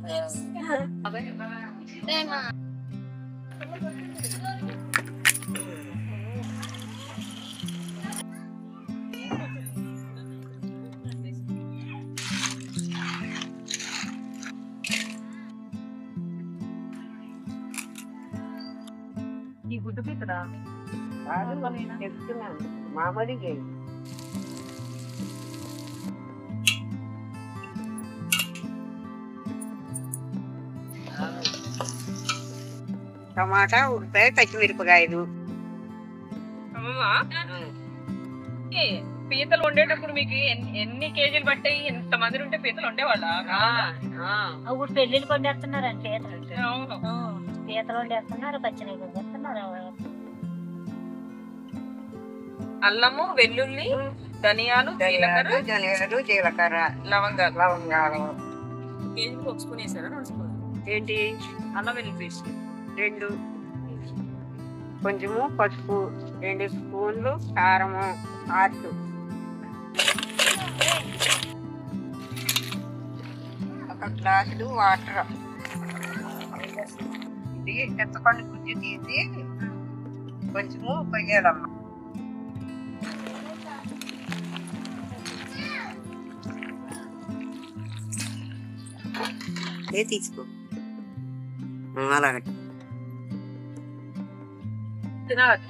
ఈ గుడ్డు పీతరా చెప్తున్నాను మామూలుగా టమాటా ఉల్లిపాయ పచ్చిమిరపకాయలు. పీతలు వండేటప్పుడు మీకు ఎన్ని కేజీలు పట్టాయి? ఎంత మంది ఉంటే పీతలు వండేవాళ్ళ? ఇప్పుడు పెళ్లిళ్ళు కొండేస్తున్నారు అవును. పీతలు వండేస్తున్నారు, పచ్చినీళ్ళు వండేస్తున్నారు. అల్లము, వెల్లుల్లి, ధనియాలు, జీలకర్ర, లవంగాలు. కేజీకి ఒక స్పూన్ వేసారా? 2 స్పూన్ ఏంటి అల్లం వెల్లుల్లి పేస్ట్ 2, కొంచెము పసుపు 2 స్పూన్లు, కారము 6, ఒక గ్లాసులు వాటర్. ఇది ఎత్తకొని గుజ్జు తీసి కొంచెము పొయ్యాలమ్మ. తీసుకో అలాగ తినాలి.